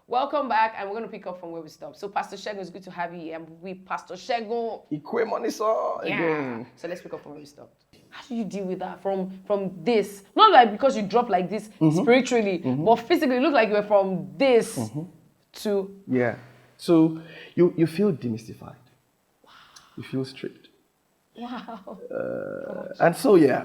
Welcome back, and we're going to pick up from where we stopped. So, Pastor Segun, it's good to have you here. I'm with Pastor Segun Ikuemonisan again. So let's pick up from where we stopped. How do you deal with that from this? Not like because you drop like this spiritually, but physically, it looked like you were from this to... Yeah. So you feel demystified. Wow. You feel stripped. Wow. And so, yeah,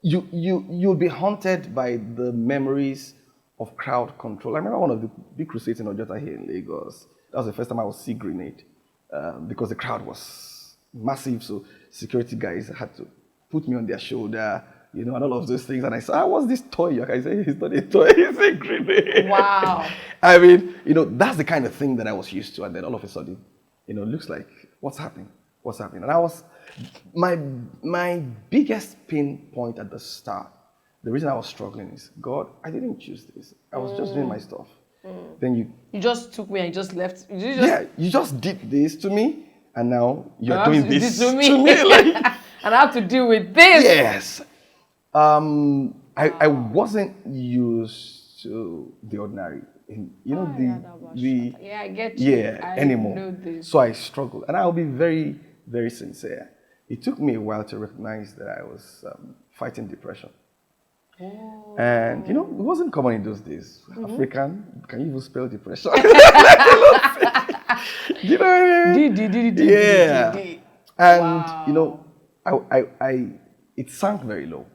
you'll be haunted by the memories of crowd control. I remember one of the big crusades in Ojota here in Lagos. That was the first time I was see grenade because the crowd was massive. So security guys had to put me on their shoulder, and all of those things. And I said, what's this toy? I say, it's not a toy, it's a grenade. Wow. I mean, that's the kind of thing that I was used to. And then all of a sudden, it looks like, what's happening? What's happening? And my biggest pain point at the start, the reason I was struggling is, God, I didn't choose this. I was just doing my stuff. Then you just took me and you just left. You just did this to me, and now you're doing this to me. Like, and I have to deal with this. Yes. I wasn't used to the ordinary. I get you. Yeah, anymore. Know this. So I struggled, and I'll be very, very sincere. It took me a while to recognize that I was fighting depression. Oh. And it wasn't common in those days. African, can you even spell depression? You know what I mean? Yeah. And I it sank very low.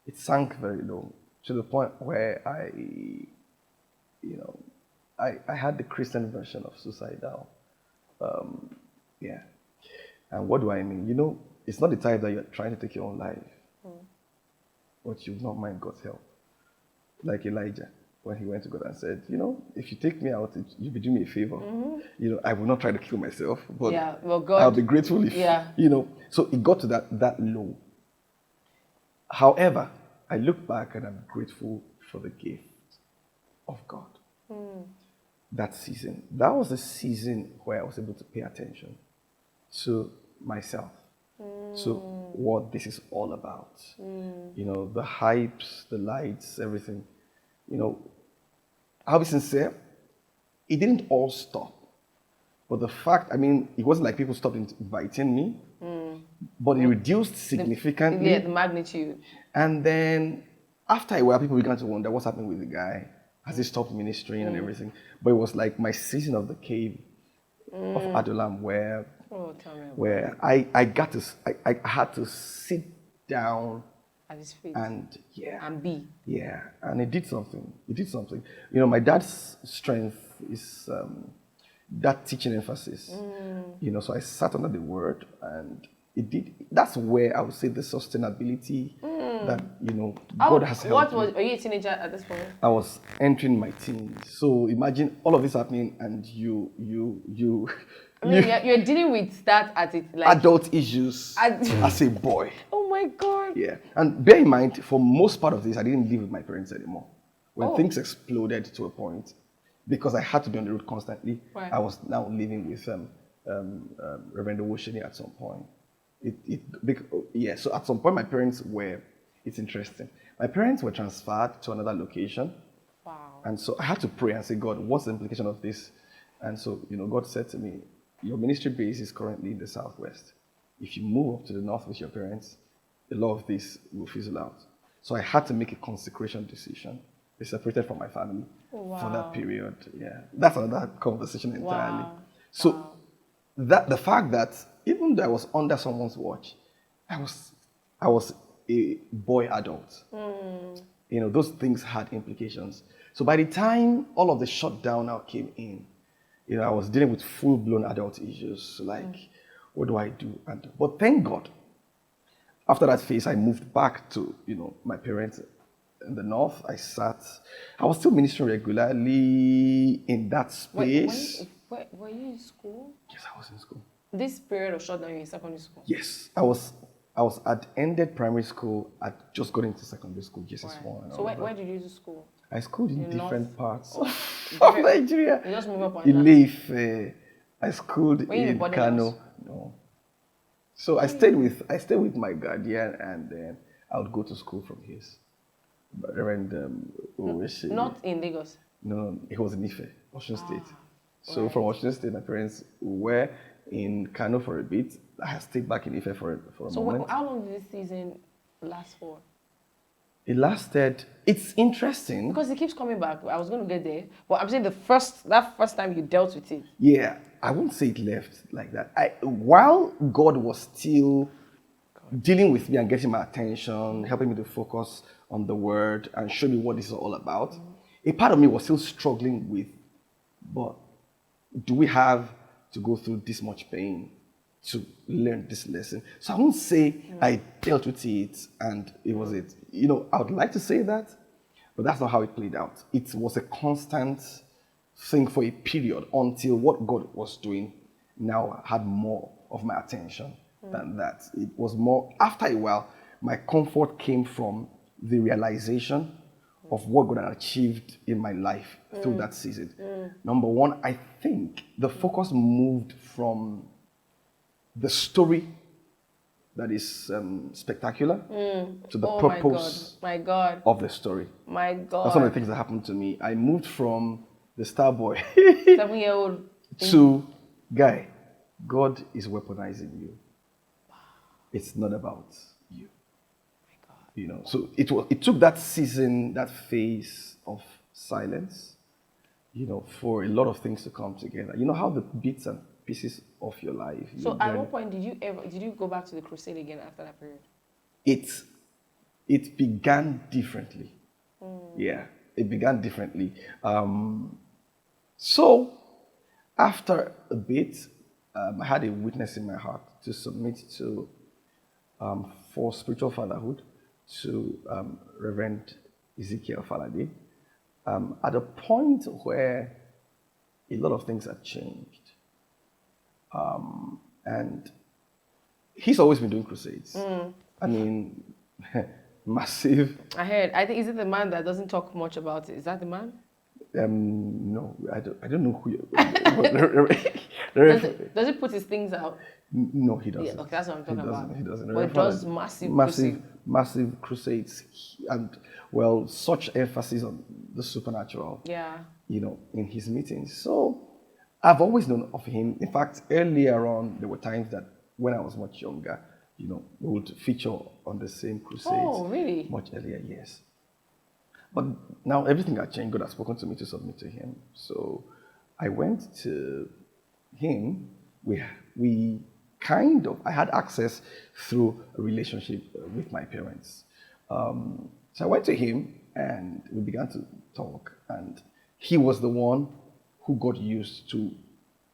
It sank very low to the point where I had the Christian version of suicidal. Yeah. And what do I mean? It's not the type that you're trying to take your own life. But you will not mind God's help. Like Elijah, when he went to God and said, if you take me out, you'll be doing me a favor. I will not try to kill myself, but God, I'll be grateful if, So it got to that low. However, I look back and I'm grateful for the gift of God. That season. That was the season where I was able to pay attention to myself. So what this is all about. The hypes, the lights, everything. I'll be sincere, it didn't all stop. But the fact, it wasn't like people stopped inviting me, but it reduced significantly. The magnitude. And then after a while, people began to wonder what's happening with the guy. Has he stopped ministering and everything? But it was like my season of the cave of Adulam where I had to sit down at his feet and be. Yeah, and it did something. My dad's strength is that teaching emphasis. So I sat under the word, and it did. That's where I would say the sustainability that God has helped. Were you a teenager at this point? I was entering my teens. So imagine all of this happening, and you're dealing with that at it like adult issues as a boy. Oh my God. Yeah, and bear in mind, for most part of this, I didn't live with my parents anymore. When things exploded to a point, because I had to be on the road constantly, I was now living with Reverend Segun at some point. So at some point my parents were, it's interesting, my parents were transferred to another location. Wow. And so I had to pray and say, God, what's the implication of this? And so, God said to me, your ministry base is currently in the Southwest. If you move up to the North with your parents, a lot of this will fizzle out. So I had to make a consecration decision. They separated from my family for that period. Yeah, that's another conversation entirely. Wow. So the fact that even though I was under someone's watch, I was a boy adult. Those things had implications. So by the time all of the shutdown now came in, I was dealing with full-blown adult issues, like, what do I do? But thank God, after that phase, I moved back to, my parents in the North. I was still ministering regularly in that space. Were you in school? Yes, I was in school. This period of shutdown, you were in secondary school? Yes, I was at ended primary school. I just got into secondary school, JSS1. So where did you do school? I schooled in different parts of Nigeria. You just move up on Ileife. I schooled in Kano. No. So I stayed with my guardian, and then I would go to school from his. Reverend Not in Lagos. No, it was in Ife, Osun State. So right. from Osun State, my parents were in Kano for a bit. I stayed back in Ife for a So moment. how long did this season last for? It lasted. It's interesting. Because it keeps coming back. I was going to get there, but I'm saying that first time you dealt with it. Yeah, I won't say it left like that. While God was still dealing with me and getting my attention, helping me to focus on the word and show me what this is all about, a part of me was still struggling with, but do we have to go through this much pain to learn this lesson? So I won't say I dealt with it and it was it. I would like to say that, but that's not how it played out. It was a constant thing for a period until what God was doing now had more of my attention than that. It was more, after a while, my comfort came from the realization of what God had achieved in my life through that season. Number one, I think the focus moved from the story that is spectacular to the purpose my God. of the story. My God. That's one of the things that happened to me. I moved from the star boy 7-year-old to guy. God is weaponizing you. It's not about you. So it took that season, that phase of silence, for a lot of things to come together. You know how the bits and pieces of your life. So at what point did you go back to the crusade again after that period? It began differently. Yeah, it began differently. So after a bit, I had a witness in my heart to submit to for spiritual fatherhood to Reverend Ezekiel Falade, at a point where a lot of things had changed. And he's always been doing crusades. I mean, massive. I heard. I think, is it the man that doesn't talk much about it? Is that the man? No, I don't know who you Does he put his things out? No, he doesn't. Yeah, okay, that's what I'm talking about. He doesn't. But he does massive crusades, and such emphasis on the supernatural. Yeah. In his meetings. So I've always known of him. In fact, earlier on, there were times that when I was much younger, we would feature on the same crusades. Oh, really? Much earlier, yes. But now everything had changed. God has spoken to me to submit to him. So I went to him. I had access through a relationship with my parents. So I went to him and we began to talk. And he was the one who God used to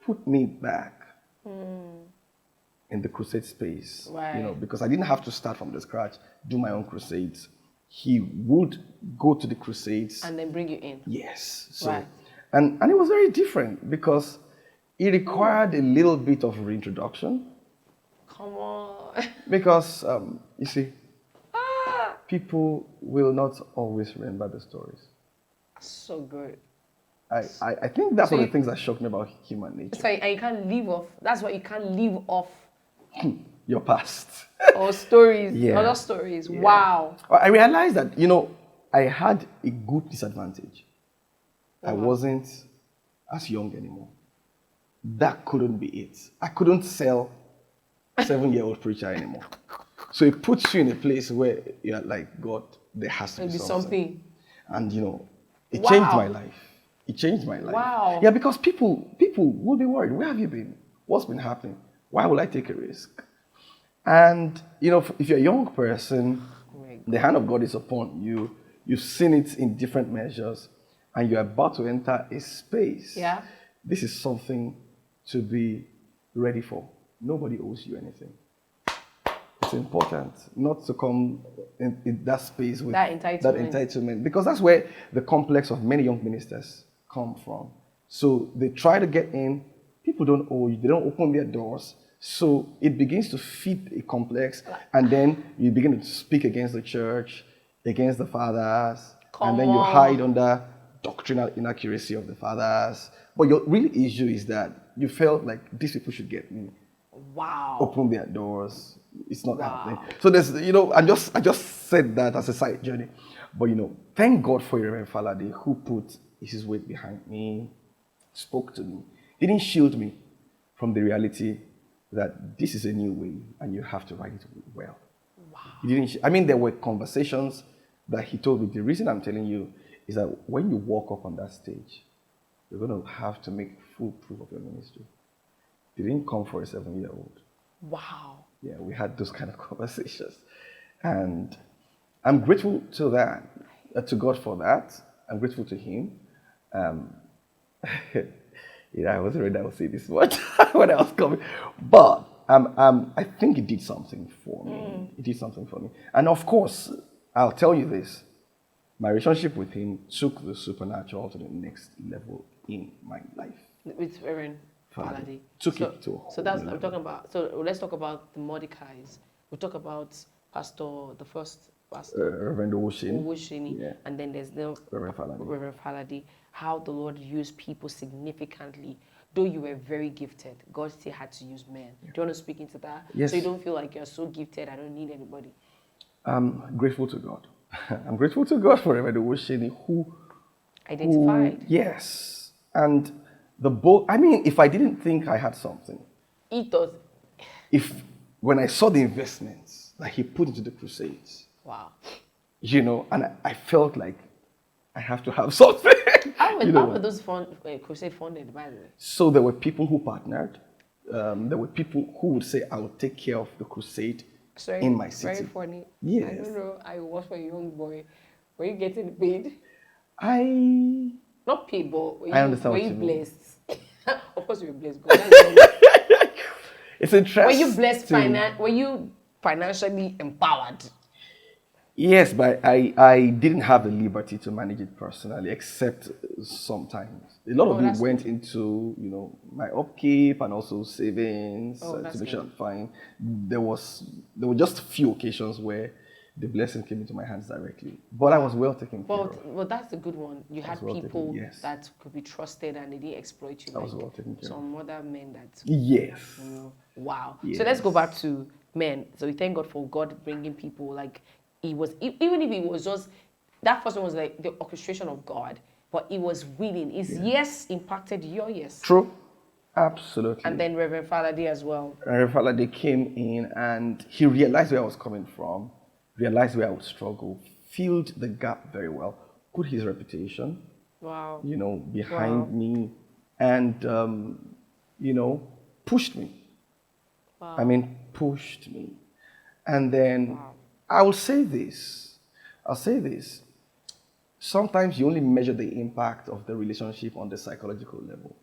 put me back in the crusade space. Right. Because I didn't have to start from the scratch, do my own crusades. He would go to the crusades. And then bring you in. Yes. So, right. And it was very different because it required a little bit of reintroduction. Come on. Because, you see, people will not always remember the stories. So good. I think that's one of the things that shocked me about human nature. So you can't leave off. That's why you can't leave off. Your past. Or stories. Yeah. Other stories. Yeah. Wow. I realized that, I had a good disadvantage. I wasn't as young anymore. That couldn't be it. I couldn't sell 7-year-old preacher anymore. So it puts you in a place where you're like, God, there has to be something. And, it changed my life. It changed my life. Wow. Yeah, because people will be worried. Where have you been? What's been happening? Why will I take a risk? And, if you're a young person, the hand of God is upon you. You've seen it in different measures, and you're about to enter a space. Yeah. This is something to be ready for. Nobody owes you anything. It's important not to come in that space with that entitlement, because that's where the complex of many young ministers come from. So they try to get in. People don't owe you. They don't open their doors. So it begins to feed a complex, and then you begin to speak against the church, against the fathers, and then you hide under doctrinal inaccuracy of the fathers. But your real issue is that you felt like these people should get me. Wow. Open their doors. It's not happening. So there's, I just said that as a side journey. But, thank God for Reverend Falade, who put his weight behind me, spoke to me. He didn't shield me from the reality that this is a new way and you have to write it well. Wow. He didn't. I mean, there were conversations that he told me. The reason I'm telling you is that when you walk up on that stage, you're going to have to make full proof of your ministry. He didn't come for a 7-year-old. Wow. Yeah, we had those kind of conversations. And I'm grateful to that, to God for that. I'm grateful to him. I wasn't ready to say this much when I was coming. But I think it did something for me. It did something for me. And of course, I'll tell you this. My relationship with him took the supernatural to the next level in my life. With Reverend Falade. Took it to a whole So that's level. I'm talking about. So let's talk about the Mordecais. We talk about the first pastor, Reverend Owushini, Yeah. and then there's the Reverend Falade. How the Lord used people significantly. Though you were very gifted, God still had to use men. Do you want to speak into that? Yes. So you don't feel like you're so gifted, I don't need anybody. I'm grateful to God. I'm grateful to God for Reverend Owushini who Identified. Yes. And if I didn't think I had something, It does. When I saw the investments that he put into the crusades, Wow. and I felt like I have to have something. How were those crusade funded, by the way? So there were people who partnered. There were people who would say, I will take care of the crusade in my city. Very funny. Yes. I don't know. I was for a young boy. Were you getting paid? Not paid, but I understand were what you you mean. blessed? Of course you were blessed. God. It's interesting. Were you blessed? Were you financially empowered? Yes, but I didn't have the liberty to manage it personally, except sometimes. A lot of it went into, my upkeep and also savings to make sure I'm fine. There were just a few occasions where the blessing came into my hands directly. But I was well taken care of. Well, that's a good one. You had people yes. that could be trusted and they didn't exploit you. I was well taken care of. Some other men that... Yes. Wow. Yes. So let's go back to men. So we thank God for God bringing people like... even if it was just, that first one was like the orchestration of God, but it was willing. His yes impacted your yes. True. Absolutely. And then Reverend Falade as well. Reverend Falade came in and he realized where I was coming from, realized where I would struggle, filled the gap very well, put his reputation, wow, behind me, and, pushed me. Wow. Pushed me. And then... Wow. I'll say this. Sometimes you only measure the impact of the relationship on the psychological level.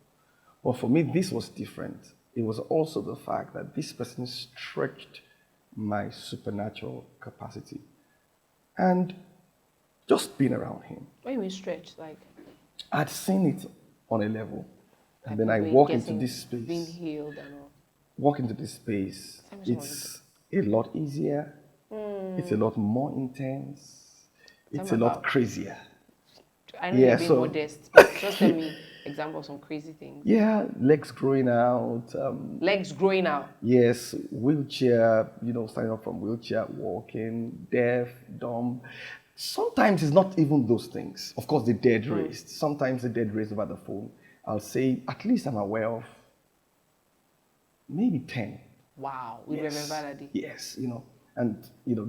But for me, this was different. It was also the fact that this person stretched my supernatural capacity. And just being around him. What do you mean stretched? Like? I'd seen it on a level. And then I walk into this space. Being healed and all. Walk into this space. It's a lot easier. It's a lot more intense. It's a lot crazier. I know you're being modest, but just tell me examples of some crazy things. Yeah, legs growing out. Legs growing out? Yes, wheelchair, starting up from wheelchair, walking, deaf, dumb. Sometimes it's not even those things. Of course, the dead raised. Sometimes the dead raised over the phone. I'll say, at least I'm aware of maybe 10. Wow, with Reverend Falade. Yes, and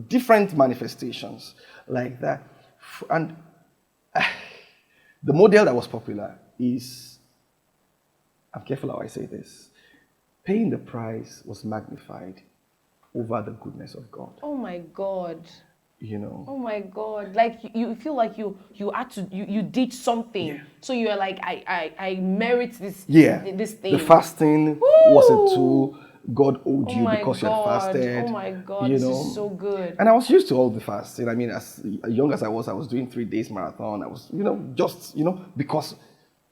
different manifestations like that. And the model that was popular is, I'm careful how I say this, paying the price was magnified over the goodness of God. Oh my God. Oh my God. Like you feel like you had to, you did something. Yeah. So you're like, I merit this, this thing. The fasting was a tool. God owed you because you had fasted. Oh my God, this is so good. And I was used to all the fasting. As young as I was doing 3 days marathon. I was, because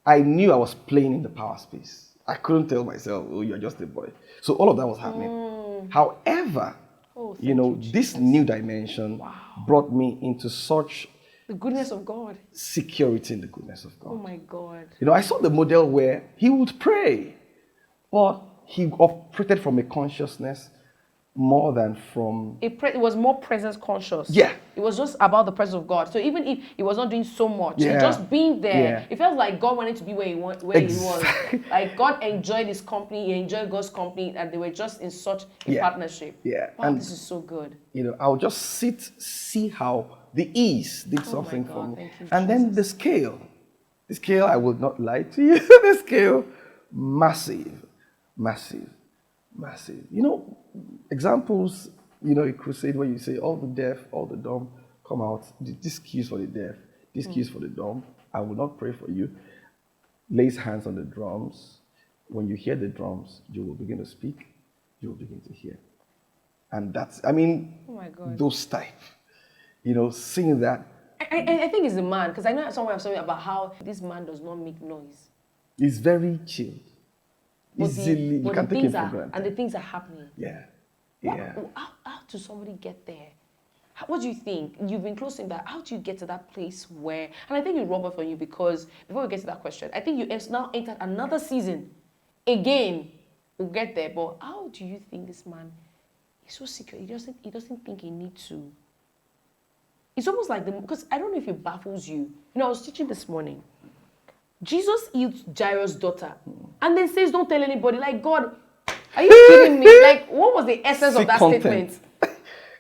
I knew I was playing in the power space. I couldn't tell myself, oh, you're just a boy. So all of that was happening. However, this new dimension brought me into such... The goodness of God. Security in the goodness of God. Oh my God. I saw the model where he would pray, but he operated from a consciousness more than from. It was more presence conscious. Yeah. It was just about the presence of God. So even if he was not doing so much, Yeah. just being there, Yeah. it felt like God wanted to be where he was. Like God enjoyed his company, he enjoyed God's company, and they were just in such a partnership. Yeah. Wow, this is so good. I'll just see how the ease did something God, for me. thank you, And then Jesus. the scale, I will not lie to you, the scale, massive. Examples, a crusade where you say all the deaf, all the dumb come out, this keys for the deaf, this keys for the dumb, I will not pray for you. Lays hands on the drums. When you hear the drums, you will begin to speak, you will begin to hear. And that's, Oh my God. those type, seeing that. I think it's the man, because I know somewhere I'm talking about how this man does not make noise. He's very chilled. Easily, you can take it for granted. And the things are happening. Yeah. How does somebody get there? What do you think? You've been close to that. How do you get to that place where, and I think it rubber for you, because before we get to that question, I think you have now entered another season. Again, we'll get there, but how do you think this man is so secure? He doesn't think he needs to. It's almost like because I don't know if it baffles you. I was teaching this morning. Jesus healed Jairus' daughter, and then says, "Don't tell anybody." Like, God, are you kidding me? Like, what was the essence of that statement?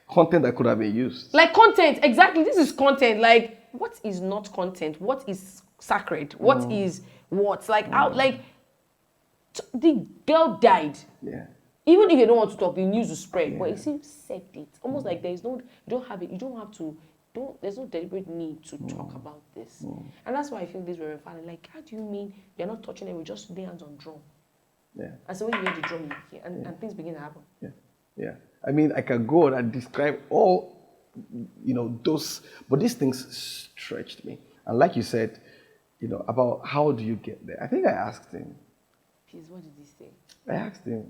Content that could have been used. Like content, exactly. This is content. Like, what is not content? What is sacred? What is what? Like, how? Like, the girl died. Yeah. Even if you don't want to talk, the news will spread. But he still said it. Almost like there's no, you don't have it. You don't have to. There's no deliberate need to talk about this. And that's why I feel this very funny. Like, how do you mean you're not touching it? We just lay hands on drum. Yeah. And so when you hear the drum, you hear, and things begin to happen. Yeah. I mean, I can go on and describe all, those, but these things stretched me. And like you said, about how do you get there? I think I asked him. Please, what did he say? I asked him,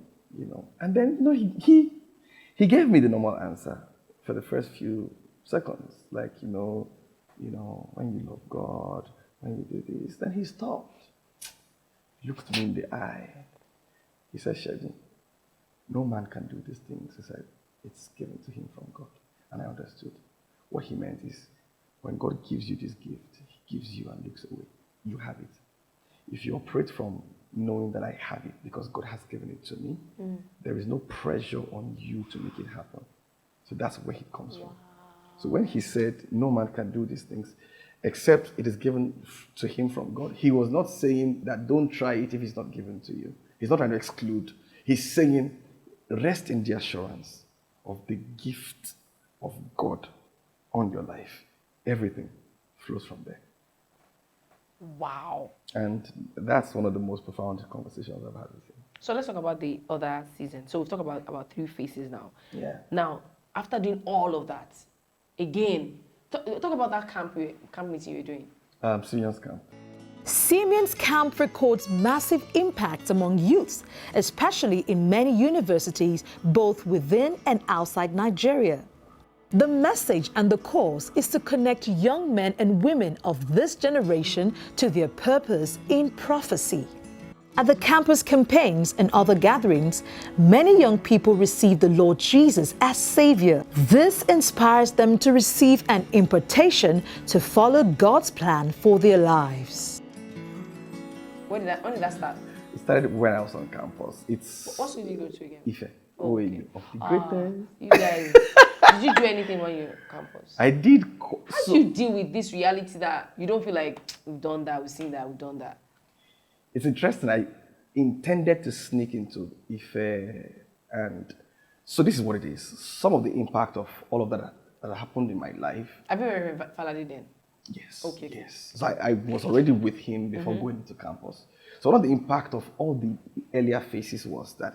and then, he gave me the normal answer for the first few seconds. Like, when you love God, when you do this, then he stopped. He looked me in the eye. He said, "Shegun, no man can do these things." He said, "It's given to him from God." And I understood. What he meant is, when God gives you this gift, he gives you and looks away. You have it. If you operate from knowing that I have it because God has given it to me, there is no pressure on you to make it happen. So that's where it comes from. So when he said, no man can do these things except it is given to him from God, he was not saying that don't try it if it's not given to you. He's not trying to exclude. He's saying, rest in the assurance of the gift of God on your life. Everything flows from there. Wow. And that's one of the most profound conversations I've had with him. So let's talk about the other season. So we've talked about 3 phases now. Yeah. Now, after doing all of that, again, talk about that camp meeting you're doing. Simeon's camp. Simeon's camp records massive impact among youths, especially in many universities, both within and outside Nigeria. The message and the cause is to connect young men and women of this generation to their purpose in prophecy. At the campus campaigns and other gatherings, many young people receive the Lord Jesus as Savior. This inspires them to receive an impartation to follow God's plan for their lives. When did that start? It started when I was on campus. What school did you go to again? Ife. Okay. Of the greatest. You guys, did you do anything when you were on campus? I did. How do you deal with this reality that you don't feel like we've done that, we've seen that, we've done that? It's interesting. I intended to sneak into Ife, and so this is what it is. Some of the impact of all of that happened in my life. Have you ever Falade then? Yes. Okay. Yes. So I was already with him before going into campus. So one of the impact of all the earlier phases was that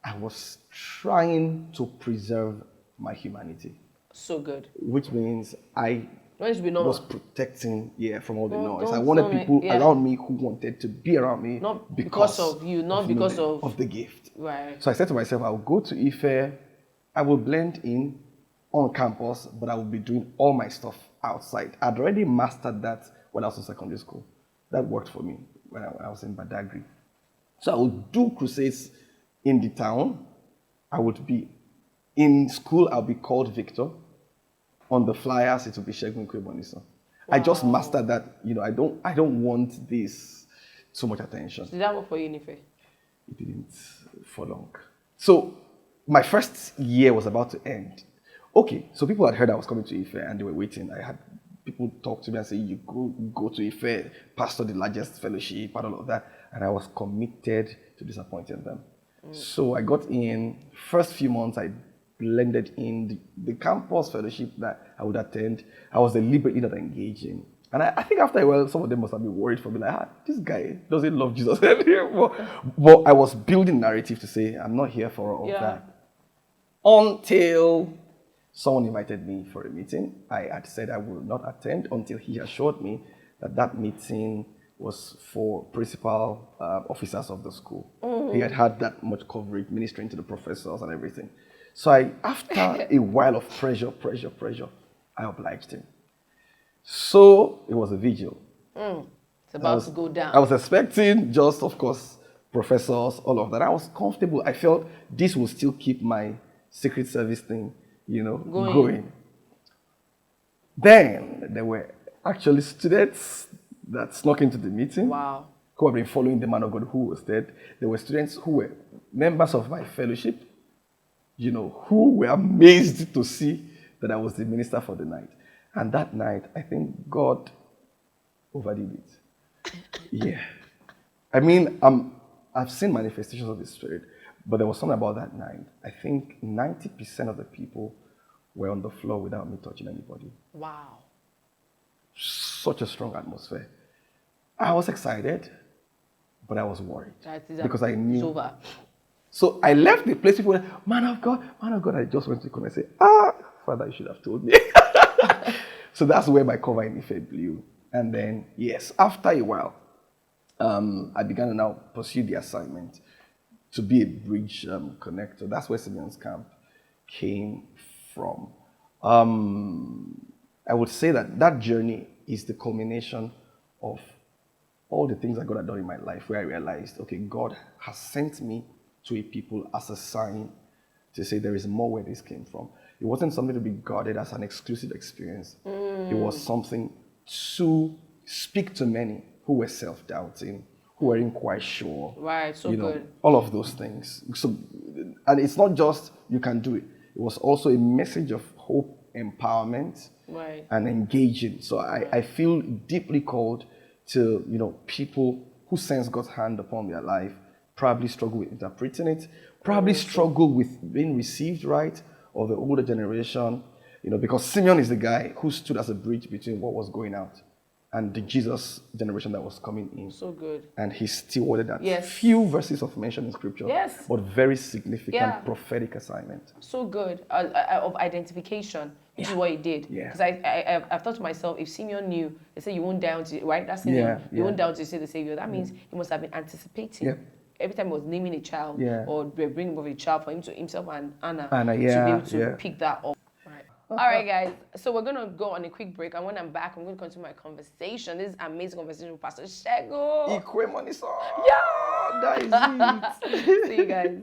I was trying to preserve my humanity. So good. Which means I was protecting, from all the noise. I wanted people around me who wanted to be around me. Not because of you, not because of the gift. Right. So I said to myself, I will go to Ife, I will blend in on campus, but I will be doing all my stuff outside. I'd already mastered that when I was in secondary school. That worked for me when I, I was in Badagry. So I would do crusades in the town. I would be In school, I'll be called Victor. On the flyers, it will be Segun Ikuemonisan. I just mastered that. I don't want this too much attention. Did that work for you, Nife? It didn't for long. So my first year was about to end. Okay, so people had heard I was coming to Ife and they were waiting. I had people talk to me and say, you go to Ife, pastor the largest fellowship and all of that. And I was committed to disappointing them. So I got in, first few months I blended in the campus fellowship that I would attend. I was deliberately not engaging. And I think after a while, some of them must have been worried for me, like, this guy doesn't love Jesus anymore. But I was building narrative to say, I'm not here for all that. Until someone invited me for a meeting. I had said I would not attend until he assured me that meeting was for principal officers of the school. He had that much coverage, ministering to the professors and everything. So after a while of pressure, I obliged him. So it was a vigil. It's about to go down. I was expecting just, of course, professors, all of that. I was comfortable. I felt this will still keep my Secret Service thing, going. Then there were actually students that snuck into the meeting. Wow. Who have been following the man of God who was dead. There were students who were members of my fellowship, who were amazed to see that I was the minister for the night. And that night, I think God overdid it. Yeah. I mean, I've seen manifestations of the Spirit, but there was something about that night. I think 90% of the people were on the floor without me touching anybody. Wow. Such a strong atmosphere. I was excited, but I was worried because I knew. It's over. So I left the place. People were like, man of God. I just went to come and say, Father, you should have told me. So that's where my cover in Ife blew. And then, yes, after a while, I began to now pursue the assignment to be a bridge connector. That's where Simeon's camp came from. I would say that journey is the culmination of all the things that God had done in my life, where I realized, okay, God has sent me to a people as a sign to say there is more where this came from. It wasn't something to be guarded as an exclusive experience. It was something to speak to many who were self-doubting, who weren't quite sure. Right, so good. All of those things. So, and it's not just you can do it. It was also a message of hope, empowerment, and engaging. So I feel deeply called to, people who sense God's hand upon their life, probably struggle with interpreting it, probably struggle with being received right, or the older generation, because Simeon is the guy who stood as a bridge between what was going out and the Jesus generation that was coming in. So good. And he stewarded that few verses of mention in scripture, but very significant prophetic assignment. So good. Of identification, which is what he did. Because I've thought to myself, if Simeon knew, they say you won't die until, right? That's Simeon. You won't die until you see the Savior. That means he must have been anticipating. Every time he was naming a child or bringing up a child for himself and Anna to be able to pick that up. Right. All right, guys. So we're going to go on a quick break. And when I'm back, I'm going to continue my conversation. This is amazing conversation with Pastor Segun Ikuemonisan. Yeah! That is it. See you guys.